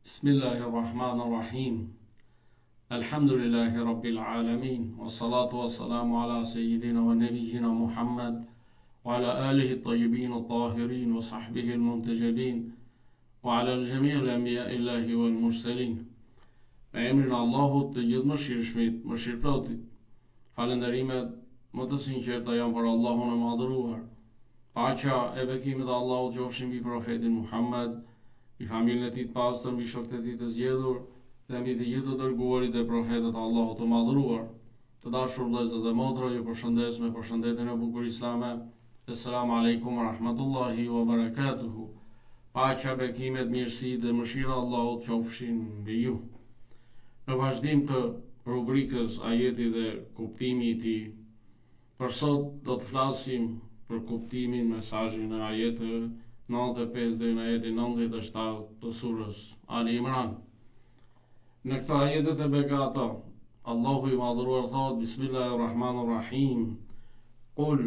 Bismillahirrahmanirrahim. Alhamdulillahi Rabbil Alamin. Wassalatu wassalamu ala Sayyidina wa Nabiyyina Muhammad wa ala alihi at-tayyibin at-tahirin wa sahbihi al-muntajalin wa ala al-jami' al-anbiya illahi wal mursalin. Me emrin e Allahut të gjithë mëshirshmit, mëshirëplotit. Falënderimet më të sinqerta janë për Allahun e madhëruar. Paqja e bekimit e Allahut qofshin mbi profetin Muhammad, i familjen e tij të pastër, mbi shokët e tij të zgjedhur dhe mbi të gjithë të dërguarit e profetët e Allahut të madhëruar. Të dashur vëllezër dhe motra, ju përshëndes me përshëndetjen e bukur islame. Assalamu alaikum wa rahmatullahi wa barakatuhu. Paqja, bekimet, mirësitë dhe mëshira e Allahut qofshin mbi ju. Në vazhdim të rubrikës ajeti dhe kuptimi i tij, për sot do të flasim për kuptimin, mesazhin e ajetit 95 dhe në ajetin 97 të surës Ali Imran. Në këta ajetet e begata, Allahu i madhëruar thot: Bismillahirrahmanirrahim. Qul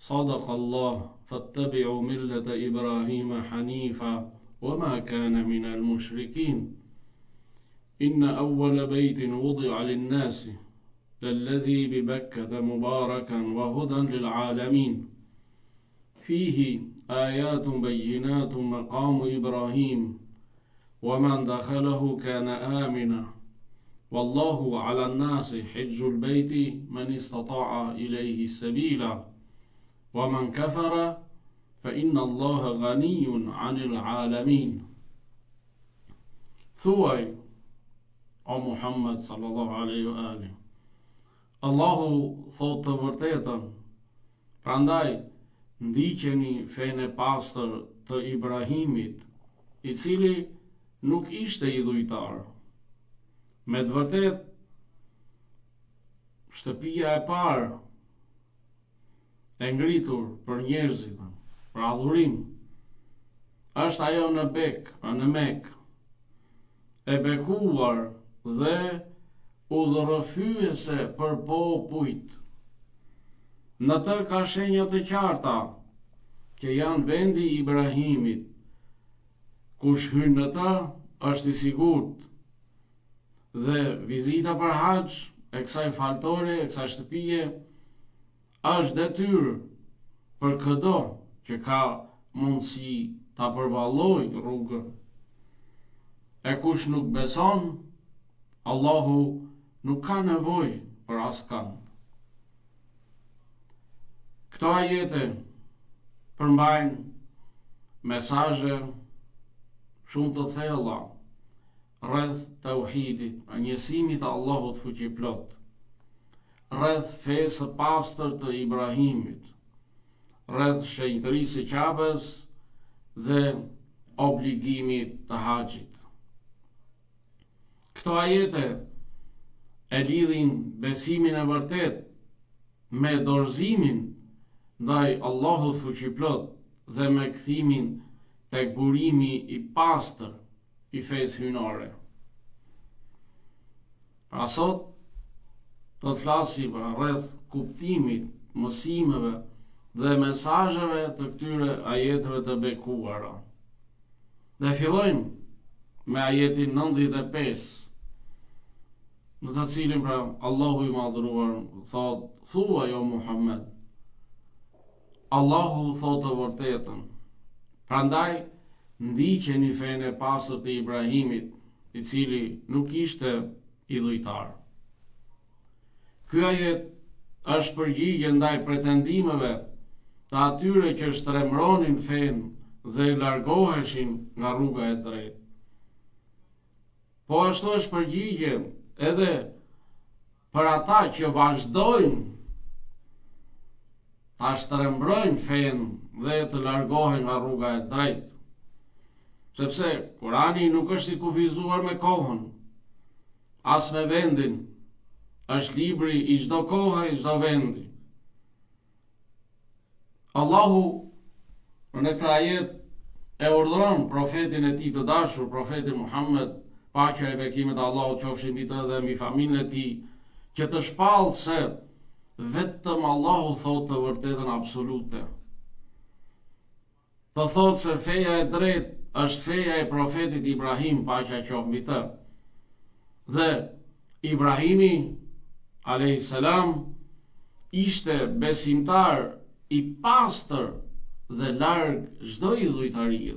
sadaqallah fattabi'u millata Ibrahima hanifa wa ma kana minal mushrikin. Inna awwala baytin wudi'a lin-nasi lalladhi bi Bakkata mubarakan wa hudan lil alamin. Fihi آيات بينات مقام إبراهيم ومن دخله كان آمنا والله على الناس حج البيت من استطاع إليه سبيلا ومن كفر فإن الله غني عن العالمين. Thuaj, o Muhammad sallallahu alaihi wa alihi, Allahu thot të vërtetën, prandaj ndiqeni fenë e pastër të Ibrahimit, i cili nuk ishte idhujtar. Me të vërtet, shtëpia e parë e ngritur për njerëzit, për adhurim, është ajo në Bek, pra në Mek, e bekuar dhe udhërrëfyese për popujt. Në të ka shenja të qarta që janë vendi i Ibrahimit. Kush hyn në të është i sigurt. Dhe vizita për haxh e kësaj faltore, e kësaj shtëpie, është detyrë për çdo që ka mundësi ta përballojë rrugën. E kush nuk beson, Allahu nuk ka nevojë për askënd. Këto ajete përmbajnë mesazhe shumë të thella rreth tauhidit, njësimit të Allahut fuqiplot, rreth fesë së pastër të Ibrahimit, rreth shenjtërisë së Ka'bes dhe obligimit të haxhit. Këto ajete e lidhin besimin e vërtet me dorëzimin ndaj Allahut fuqiplot dhe me kthimin tek burimi i pastër i fesë hyjnore. Pra sot do të flasim rreth kuptimit, mësimeve dhe mesazheve të këtyre ajeteve të bekuara. Dhe fillojmë me ajetin 95, në të cilin pra Allahu i madhëruar thot: Thuaj o Muhammed, Allahu thot të vërtetën, prandaj ndiqeni fenë e pastër të Ibrahimit, i cili nuk ishte idhujtar. Ky ajet është përgjigje ndaj pretendimeve të atyre që shtremronin fenë dhe largoheshin nga rruga e drejtë. Po ashtu është përgjigje edhe për ata që vazhdojnë ta shtrembrojnë fenë dhe të largohen nga rruga e drejtë. Sepse Kurani nuk është i kufizuar me kohën, as me vendin, është libri i çdo kohe, i çdo vendi. Allahu në këtë ajet e urdhëron profetin e tij të dashur, profetin Muhammed, paqja e bekimet e Allahut qofshin mbi të dhe mbi familjen e tij, që të shpallë se vetëm Allahu thot të vërtetën absolute. Të thot se feja e drejtë është feja e profetit Ibrahim, paqja qoftë mbi të. Dhe Ibrahimi a.s. ishte besimtar i pastër dhe larg çdo idhujtarie.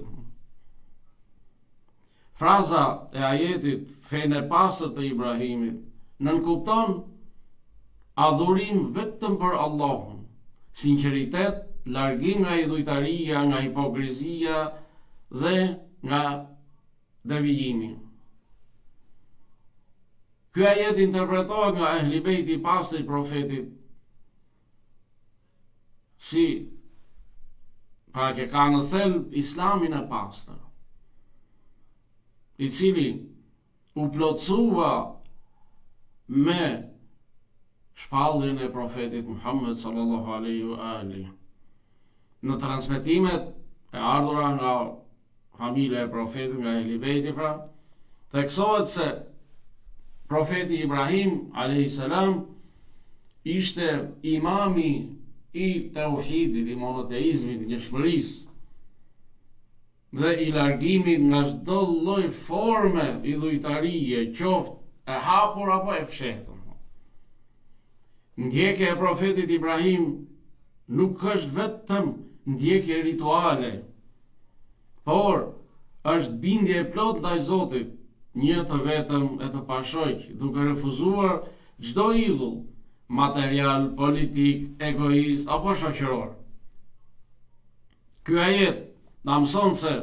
Fraza e ajetit fenë e pastër të Ibrahimit nënkupton adhurim vetëm për Allahun, sinqeritet, largim nga idhujtaria, nga hipokrizia dhe nga devijimi. Ky ajet interpretohet nga ehli bejti i pastër i profetit si pra që ka në thelb islamin e pastër, i cili u plotësua me shpalljen e profetit Muhammed sallallahu alaihi wa alihi. Në transmetimet e ardhura nga familja e profetit, nga ehli bejti pra, theksohet se profeti Ibrahim a.s. ishte imami i tauhidit, i monoteizmit, njëshmërisë dhe i largimit nga çdo lloj forme idhujtarie, qoftë e hapur apo e fshehtur. Ndjekja e profetit Ibrahim nuk është vetëm ndjekje rituale, por është bindje e plot ndaj Zotit, një të vetëm e të pashoq, duke refuzuar çdo idhull material, politik, egoist apo shoqëror. Ky ajet na mëson se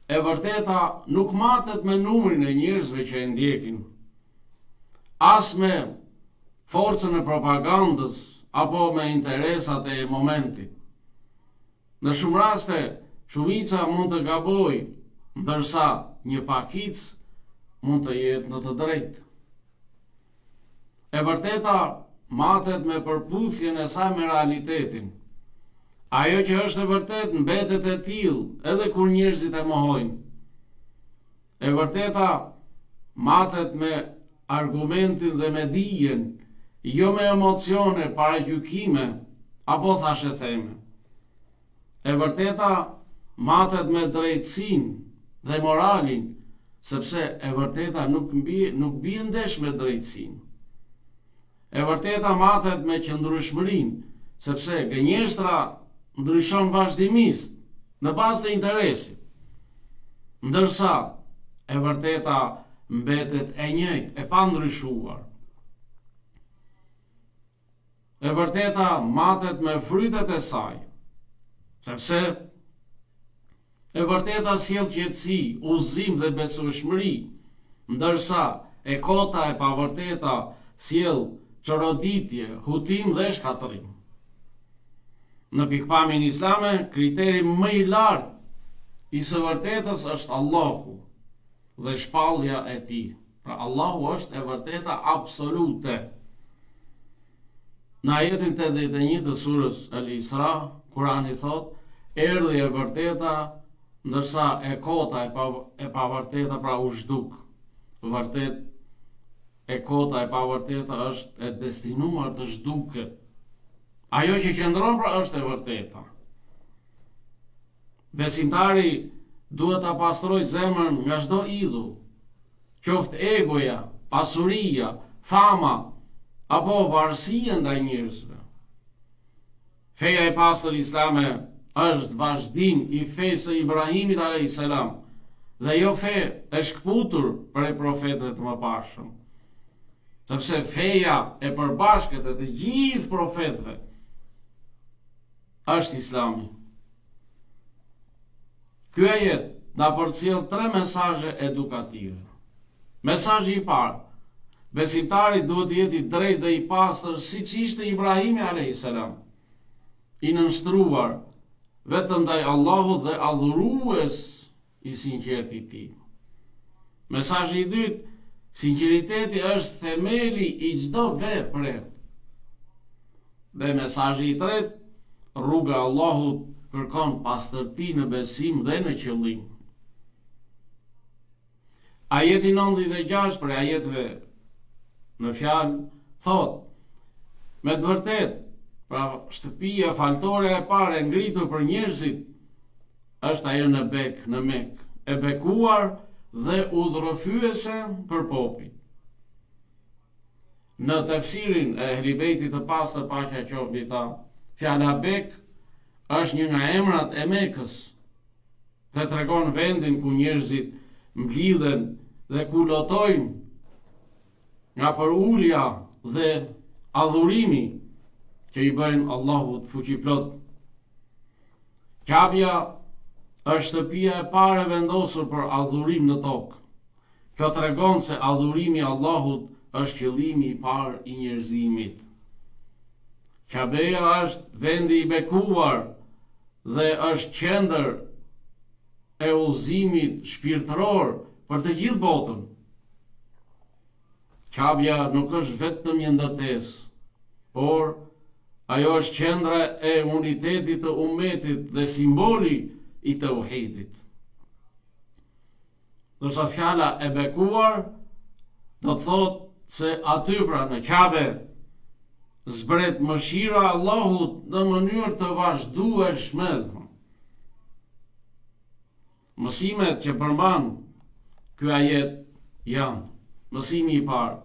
e vërteta nuk matet me numrin e njerëzve që e ndjekin, as me forcën e propagandës apo me interesat e momentit. Në shumë raste, shumica mund të gabojë, ndërsa një pakic mund të jetë në të drejtë. E vërteta matet me përputhjen e saj me realitetin. Ajo që është e vërtet mbetet e tillë edhe kur njerëzit e mohojnë. E vërteta matet me argumentin dhe me dijen, jo me emocione, paragjykime apo thashetheme. E vërteta matet me drejtësinë dhe moralin, sepse e vërteta nuk bie ndesh me drejtësinë. E vërteta matet me qëndrueshmërinë, sepse gënjeshtra ndryshon vazhdimisht në bazë të interesit, ndërsa e vërteta mbetet e njëjtë, e pandryshuar. E vërteta matet me frytet e saj, sepse e vërteta sjell qetësi, udhëzim dhe besueshmëri, ndërsa e kota e pavërteta sjell çoroditje, hutim dhe shkatërrim. Në pikpamjen islame, kriteri më i lartë i së vërtetës është Allahu dhe shpallja e tij. Pra Allahu është e vërteta absolute. Në ajetin 81 të surës Al-Isra, Kurani thot, erdhi e vërteta, ndërsa e kota e pavërteta pra u zhduk. Vërtet, e kota e pavërteta është e destinuar të zhduket. Ajo që qëndron pra është e vërteta. Besimtari duhet ta pastrojë zemrën nga çdo idhull, qoftë egoja, pasuria, fama apo varësia ndaj njerëzve. Feja e pastër islame është vazhdim i fesë së Ibrahimit a.s. dhe jo fe e shkputur prej profetëve të mëparshëm. Sepse feja e përbashkët e të gjithë profetëve është Islami. Ky ajet na përcjell 3 mesazhe edukative. Mesazhi i parë: besimtari duhet të jetë i drejtë dhe i pastër siç ishte Ibrahimi a.s. i nënshtruar vetëm ndaj Allahut dhe adhurues i sinqert i tij. Mesazhi i dytë: sinqeriteti është themeli i çdo vepre. Dhe mesazhi i tretë: rruga e Allahut kërkon pastërti në besim dhe në qëllim. Ajeti 96 për ajetëve në fjalë thot: me të vërtet, pra shtëpia faltore e parë e ngritur për njerëzit është ajo në Bek, në Mek, e bekuar dhe udhërofyese për popin. Në tefsirin e Ehli Bejtit të pastër paqja qoftë mbi ta, fjala Bek është një nga emrat e Mekës dhe tregon vendin ku njerëzit mblidhen dhe ku lotojnë nga përulja dhe adhurimi që i bëjnë Allahut fuqiplot. Kabja është shtëpia e parë e vendosur për adhurim në tokë. Kjo tregon se adhurimi Allahut është qëllimi i parë i njerëzimit. Kabeja është vendi i bekuar dhe është qendër e udhëzimit shpirtëror për të gjithë botën. Kabja nuk është vetëm një ndërtesë, por ajo është qendra e unitetit të ummetit dhe simboli i tauhidit. Dorsa fjala e bekuar do të thotë se aty pra në Kabe zbret mëshira e Allahut në mënyrë të vazhdueshme. Mësimet që përmban ky ajet janë: mësimi i parë,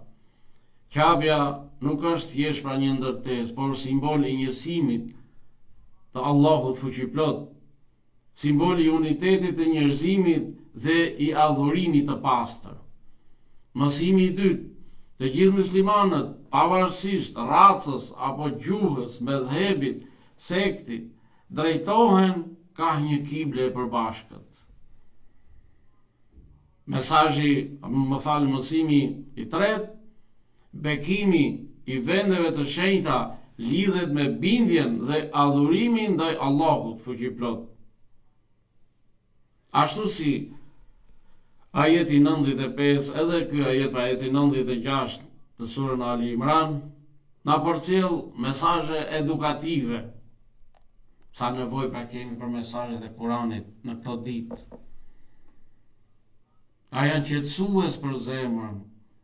Kabja nuk është thjesht pra një ndërtesë, por simbol i njësimit të Allahut fuqiplot, simbol i unitetit të njerëzimit dhe i adhurimit të pastër. Mësimi i dytë, të gjithë muslimanët, pavarësisht racës apo gjuhës, medhebit, sektit, drejtohen ka një kible e përbashkët. Mësimi i tretë, bekimi i vendeve të shenjta lidhet me bindjen dhe adhurimin ndaj Allahut fuqiplot. Ashtu si ajeti 95 edhe ky ajet pra ajeti 96 të surën Ali Imran na përcjell mesazhe edukative. Sa nevojë pra kemi për mesazhet e Kuranit në këto ditë. A janë qetësues për zemrën,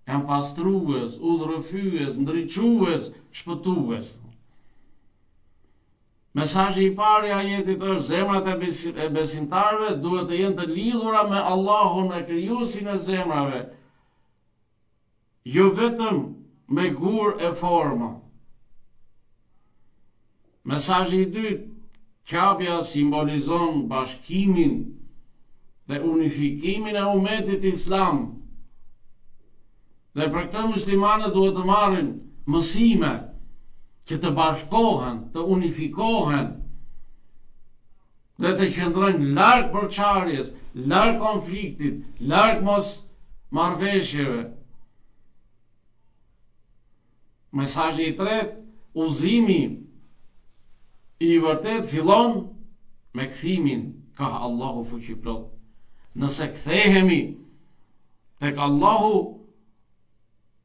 janë pastrues, udhërëfyes, ndriçues, shpëtues. Mesazhi i parë i ajetit është zemrat e besimtarëve duhet të jenë të lidhura me Allahun e krijuesin e zemrave, jo vetëm me gur e forma. Mesazhi i dytë, Kabja simbolizon bashkimin dhe unifikimin e ummetit islam. Dhe për këtë muslimanët duhet të marrin mësime që të bashkohen, të unifikohen dhe të qëndrojnë larg përçarjes, larg konfliktit, larg mos marrëveshjeve. Mesazhi i tretë, udhëzimi i vërtet fillon me kthimin ka Allahu fuqiplot. Nëse kthehemi tek Allahu,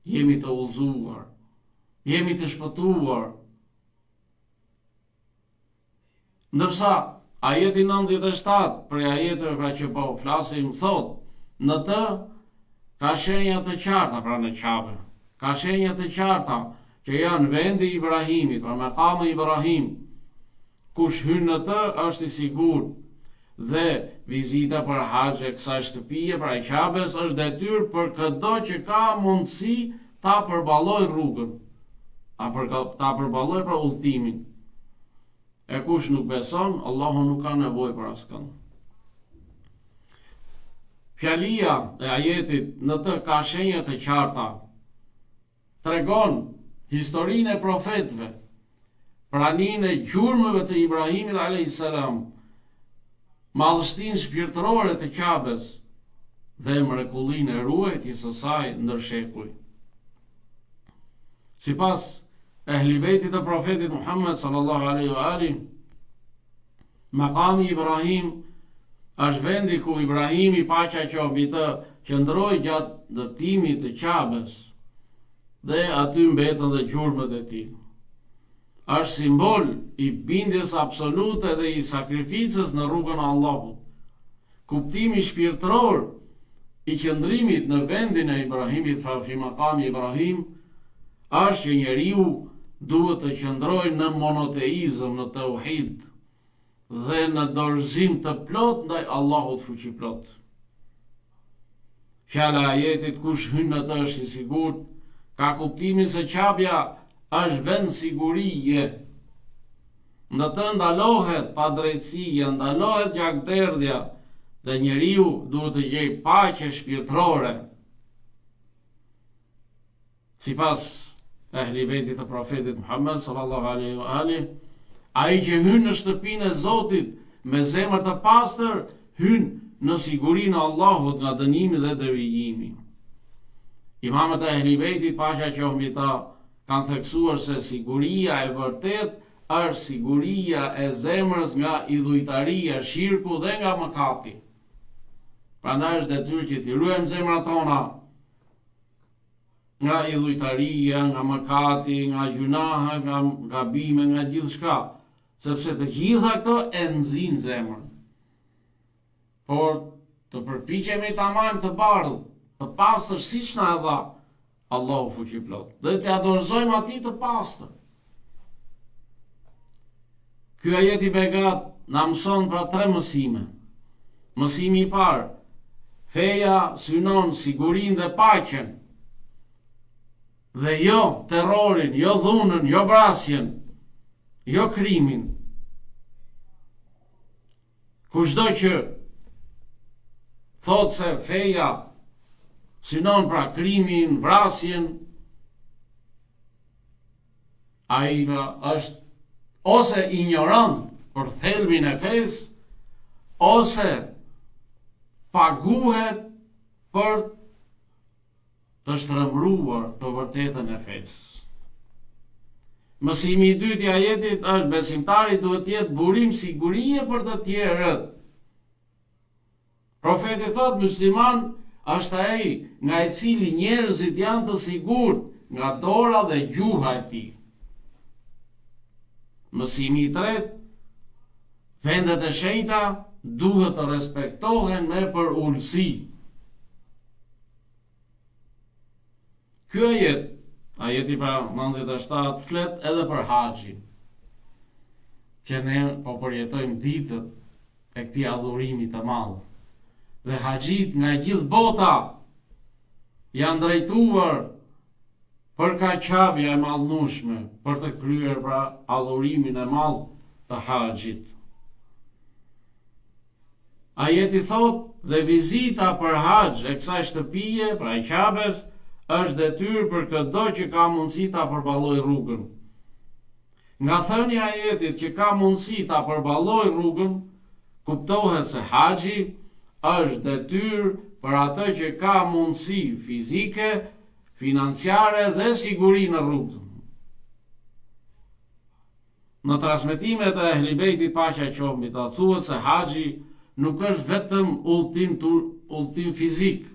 jemi të udhëzuar, jemi të shpëtuar. Ndërsa ajeti 97 për ajeteve pra që po flasim thot, në të ka shenja të qarta pra në Kabe, ka shenja të qarta që janë vendi i Ibrahimit, pra maqami Ibrahim. Kush hyn në të është i sigurt dhe vizita për haxh e kësaj shtëpie pra e Kabes është detyrë për çdo që ka mundësi ta përballoj rrugën, ta përballoj për udhtimin. E kush nuk beson, Allahu nuk ka nevojë për askënd. Fjalia e ajetit në të ka shenja të qarta tregon historinë e profetëve, praninë e gjurmëve të Ibrahimit a.s., madhështinë shpirtërore të Kabes dhe mrekullinë e ruajtjes së saj ndër shekuj. Sipas Ehli Bejtit të profetit Muhammed sallallahu alaihi wa alihi, maqami Ibrahim është vendi ku Ibrahimi paqja qoftë mbi të qëndroi gjatë ndërtimit të Kabes dhe aty mbetën dhe gjurmët e tij. Është simbol i bindjes absolute dhe i sakrificës në rrugën e Allahut. Kuptimi shpirtëror i qëndrimit në vendin e Ibrahimit fi maqami Ibrahim është që njeriu duhet të qëndrojë në monoteizëm, në tauhid, dhe në dorëzim të plot ndaj Allahut fuqiplot. Fjala e ajetit kush hyn në të është i sigurt, ka kuptimin se qabja është vend sigurie. Në të ndalohet padrejtësia, ndalohet gjakderdhja dhe njeriu duhet të gjejë paqe shpirtërore. Sipas ehli bejtit të profetit Muhammed sallallahu alaihi wa alihi, ai që hyn në shtëpinë e Zotit me zemër të pastër, hyn në sigurinë e Allahut nga dënimi dhe devijimi. Imamët e ehli bejtit, paqja qoftë mbi ta, kanë theksuar se siguria e vërtet është siguria e zemrës nga idhujtaria, shirku dhe nga mëkati. Prandaj është detyrë që t'i ruajmë zemrat tona nga idhujtaria, nga mëkati, nga gjunahe, nga gabime, nga gjithçka, sepse të gjitha këto e nxin zemrën. Por të përpiqemi ta marrim të bardhë, të pastër siç na e dha Allahu fuqiplot, dhe të adorzojmë atij të pastër. Ky ajet i begat na mëson pra 3 mësime. Mësimi i parë, feja synon sigurinë dhe paqen, dhe jo terrorin, jo dhunën, jo vrasjen, jo krimin. Kushdo që thot se feja synon pra krimin, vrasjen, ai është ose ignorant për thelbin e fesë, ose paguhet për të shtrembruar të vërtetën e fesë. Mësimi i dytë i ajetit është besimtari duhet të jetë burim sigurie për të tjerët. Profeti thot musliman është ai nga i cili njerëzit janë të sigurt nga dora dhe gjuha e tij. Mësimi i tretë, vendet e shenjta duhet të respektohen me për ulësi. Ky ajet, ajeti pra 97, flet edhe për haxhin, që ne po përjetojmë ditët e këtij adhurimi të madh. Dhe haxhit nga gjithë bota janë drejtuar për Kaqabja e mallnueshme, për të kryer pra adhurimin e madh të haxhit. Ajeti thot, dhe vizita për haxh e kësaj shtëpie, pra e Qabes, është detyrë për çdo që ka mundësi ta përballoj rrugën. Nga thënia e ajetit që ka mundësi ta përballoj rrugën, kuptohet se haxhi është detyrë për atë që ka mundësi fizike, financiare dhe siguri në rrugë. Në transmetimet e Ehli Bejtit paqja qoftë mbi ta, thuhet se haxhi nuk është vetëm udhtim fizik,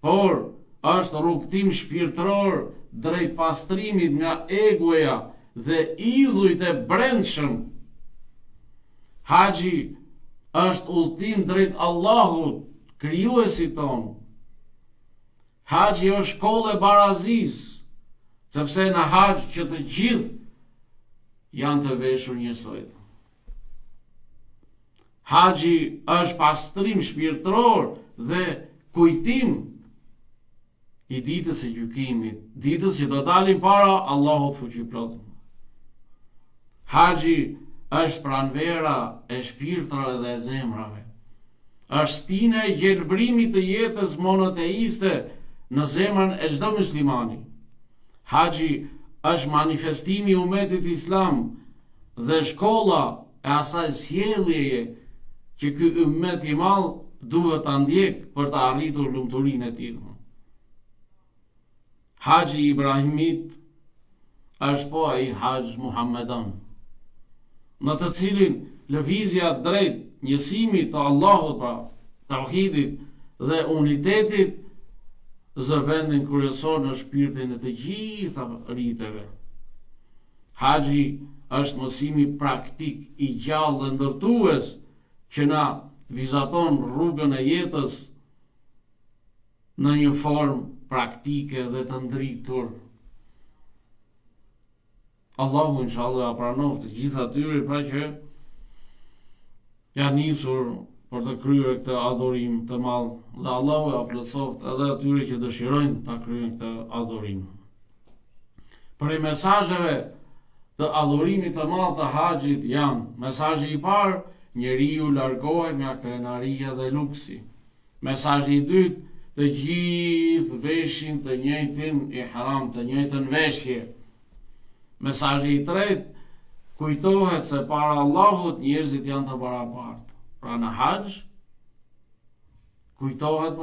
por është rrugtim shpirtëror drejt pastrimit nga egoja dhe idhujt e brendshëm. Haxhi është udhtim drejt Allahut, krijuesit ton. Haxhi është shkollë e barazis, sepse në haxh që të gjithë janë të veshur njësoj. Haxhi është pastrim shpirtëror dhe kujtim i ditës së gjykimit, ditës që do dalim para Allahut fuqiplot. Haxhi është pranvera e shpirtrave dhe e zemrave. Është stina e gjelbrimit të jetës monoteiste në zemrën e çdo muslimani. Haxhi është manifestimi i umetit islam dhe shkolla e asaj sjelljeje që ky ummet i madh duhet ta ndjek për të arritur lumturinë e tij. Haxhi i Ibrahimit është po ai haxh muhammedan, në të cilin lëvizja drejt njësimit të Allahut, pra tauhidit dhe unitetit, zë vendin kryesor në shpirtin e të gjitha riteve. Haxhi është mësimi praktik i gjallë dhe ndërtues që na vizaton rrugën e jetës në një formë praktike dhe të ndritur. Allahu inshallah pranon të gjitha atyre pra që janë nisur për të kryer këtë adhurim të madh, dhe Allahu ja plotësoft edhe atyre që dëshirojnë ta kryejnë këtë adhurim. Për mesazheve të adhurimit të madh të haxhit janë: mesazhi i parë, njeriu largohet nga krenaria dhe luksi. Mesazhi i dytë, të gjithë veshin të njëjtin ihram, të njëjtën veshje. Mesazhi i tretë, kujtohet se para Allahut njerëzit janë të barabartë. Pra në haxh kujtohet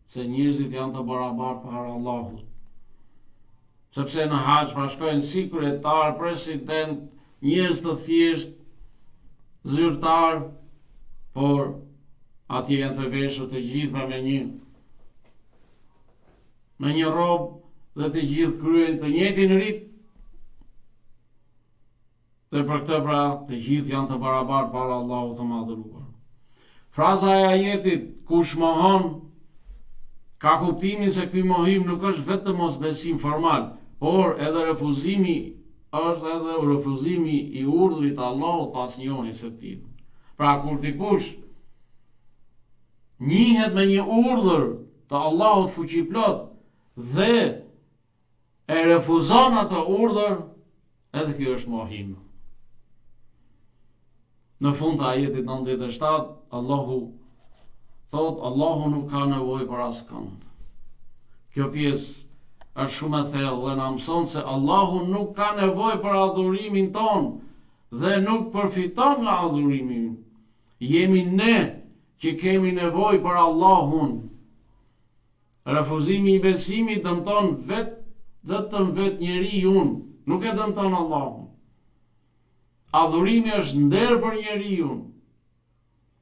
se njerëzit janë të barabartë para Allahut. Sepse në haxh shkojnë si kryetar, president, njerëz të thjesht, zyrtar, por atje janë të veshur të gjitha me një robë dhe të gjithë kryejnë të njëjtin rit. Dhe për këtë të gjithë janë të barabartë para Allahut të madhëruar. Fraza e ajetit kush mohon ka kuptimin se ky mohim nuk është vetëm mosbesim formal, por edhe refuzimi është edhe refuzimi i urdhrit të Allahut pas njohjes së tij. Pra kur dikush njihet me një urdhër të Allahut fuqiplot dhe e refuzon atë urdhër, edhe kjo është mohim. Në fund të ajetit 97, Allahu thot, Allahu nuk ka nevojë për askënd. Kjo pjesë është shumë e thellë dhe na mëson se Allahu nuk ka nevojë për adhurimin ton dhe nuk përfiton nga adhurimi. Jemi ne që kemi nevojë për Allahun. Refuzimi i besimit dëmton vetëm njeriu, nuk e dëmton Allahun. Adhurimi është nder për njeriu,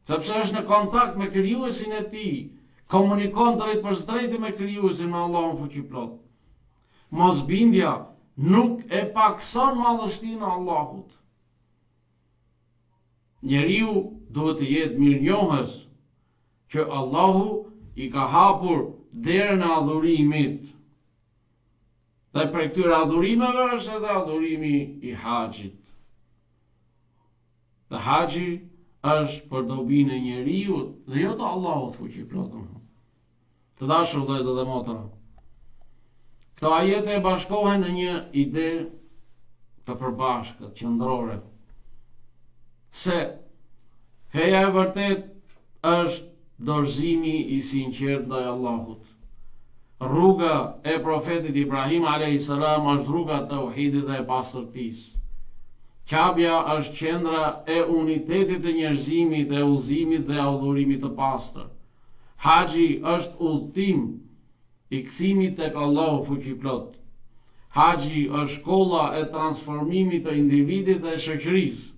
sepse është në kontakt me krijuesin e tij, komunikon drejt për drejtë me krijuesin, me Allahun fuqiplot. Mosbindja nuk e pakson madhështinë e Allahut. Njeriu duhet të jetë mirënjohës që Allahu i ka hapur derën e adhurimit. Dhe për këtyre adhurimeve është edhe adhurimi i haxhit. Dhe haxhi është për dobinë e njeriut dhe jo të Allahut fuqiplotëm. Të dashur vëllezër dhe motra, këto ajete e bashkohen në një ide të përbashkët, qendrore, se feja e vërtet është dorëzimi i sinqert ndaj Allahut. Rruga e profetit Ibrahim a.s. është rruga e tauhidit dhe e pastërtisë. Qabja është qendra e unitetit të njerëzimit dhe udhëzimit dhe adhurimit të pastër. Haxhi është udhtim i kthimit tek Allahu fuqiplot. Haxhi është shkolla e transformimit të individit dhe shoqërisë.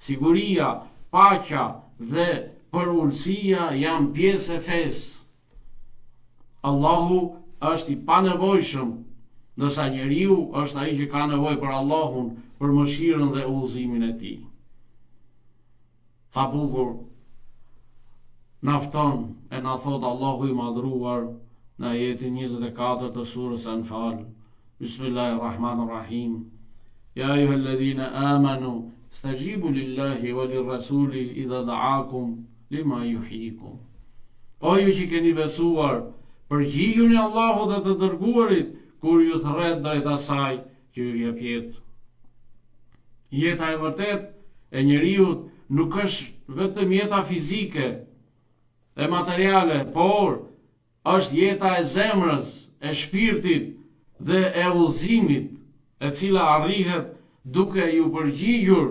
Siguria, paqja dhe përulësia janë pjesë e fesë. Allahu është i panevojshëm, ndërsa njeriu është ai që ka nevojë për Allahun, për mëshirën dhe udhëzimin e tij. Sa bukur nafton e na thot Allahu i madhruar në ajetin 24 të surës Anfal. Bismillahirrahmanirrahim. Ya ayyuhalladhina amanu stajibu lillahi wa lirrasuli idha da'akum lima yuhyikum. O ju që keni besuar, përgjigjuni Allahut dhe të dërguarit kur ju thret drejt asaj që ju jep jetë. Jeta e vërtet e njeriu nuk është vetëm jeta fizike e materiale, por është jeta e zemrës, e shpirtit dhe e udhëzimit, e cila arrihet duke ju përgjigjur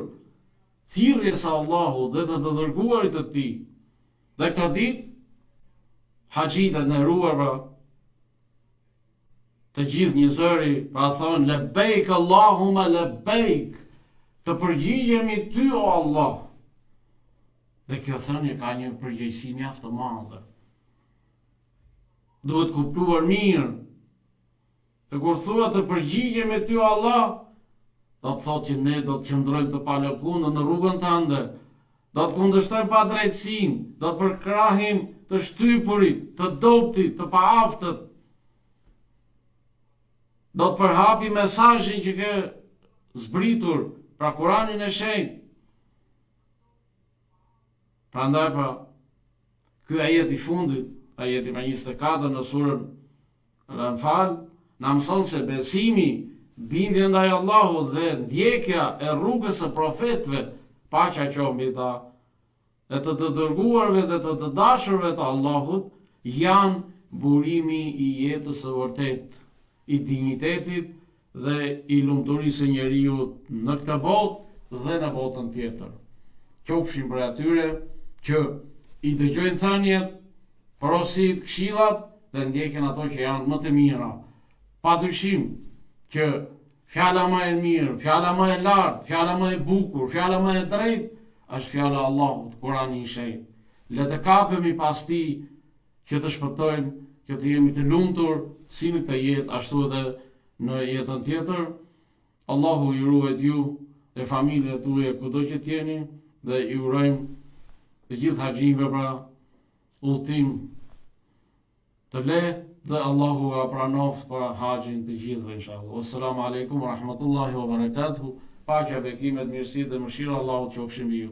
thirrjes së Allahut dhe të dërguarit të tij. Dhe këtë ditë haxhit e nderuar, të gjithë një zëri, pra thonë lebejk Allahumma lebejk, të përgjigjemi ty o Allah. Dhe kjo thënie ka një përgjegjësi mjaft të madhe. Duhet kuptuar mirë. Dhe kur thua të përgjigjemi ty o Allah, do të thotë që ne do të qëndrojmë të palëkundër në rrugën tënde, do të kundërshtojmë pa drejtësinë, do të përkrahim të shtypurit, të dobtit, të paaftët. Do të përhapi mesazhin që ke zbritur, pra Kuranin e shenjtë. Prandaj pa, ky ajet i fundit, ajeti 24 në surën Al-Anfal, na mëson se besimi, bindja ndaj Allahut dhe ndjekja e rrugës së profetëve, paqja qoftë mbi ta, e të dërguarve dhe të dashurve të Allahut, janë burimi i jetës së vërtet, i dignitetit dhe i lumturisë së njeriu në këtë botë dhe në botën tjetër. Qofshin për atyre që i dëgjojnë thënjet, porosit, këshillat dhe ndjekin ato që janë më të mira. Padyshim që fjala më e mirë, fjala më e lartë, fjala më e bukur, fjala më e drejtë është fjala e Allahut, Kurani i shenjtë. Le të kapemi pas tij që të shpëtojmë, që të jemi të lumtur si në këtë jetë, ashtu edhe në jetën tjetër. Allahu ju ruajt ju dhe familjet tuaja kudo që t'jeni dhe ju urojmë të gjithë haxhive pra udhtim të lehtë dhe Allahu ja pranoft për haxhin të gjithëve inshallah. Wassalamu alaikum wa rahmatullahi wa barakatuh. Paqja, bekimet, mirësitë dhe mëshira Allahut qofshin mbi ju.